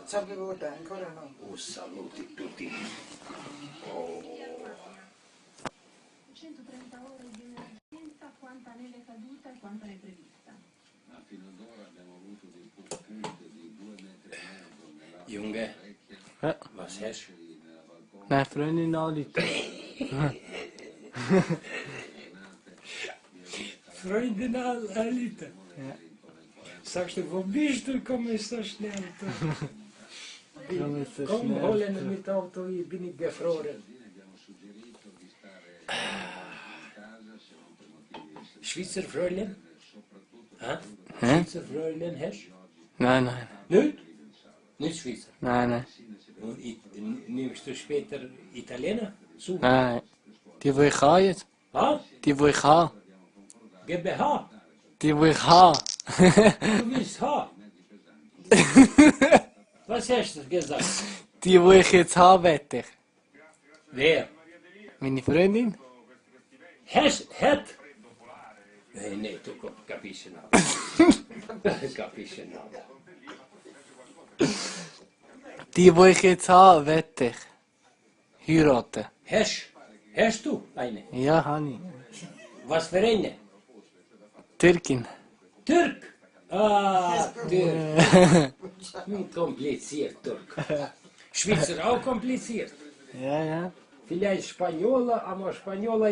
sapevo ancora no. Oh, saluti tutti. Oh. 130 ore di emergenza, quanta neve caduta e quanta ne è prevista? Ma fino ad ora abbiamo avuto dei punti di 2,5 metri Junge, was hast du? Nein, Freundin anrufen. Freundin anrufen. Ja. Sagst du, wo bist du? Komm, ist so schnell. Komm, ist so Komm, schnell. holen wir mit Auto, ich bin ich gefroren. Schweizer Fräulein? Hä? Hä? Schweizer Fräulein hast du? Nein, nein. Nicht? Nicht Schweizer. Nein, nein. Und nimmst du später Italiener? Zu? Nein. Die, die ich habe jetzt. Ha? Die, die ich habe. GmbH? Die, die ich habe. Du willst H? Was hast du gesagt? Die, die ich jetzt habe, wette ich. Wer? Meine Freundin? Het? Nee, tu capisci nada. Capisci nada. Die, die ich jetzt habe, wette ich. Heiraten. Hast du eine? Ja, habe ich. Was für eine? Türkin. Türk? Ah, Türk. Kompliziert, Türk. Schweizer auch kompliziert. Ja, ja. Vielleicht Spaniola, aber Spaniola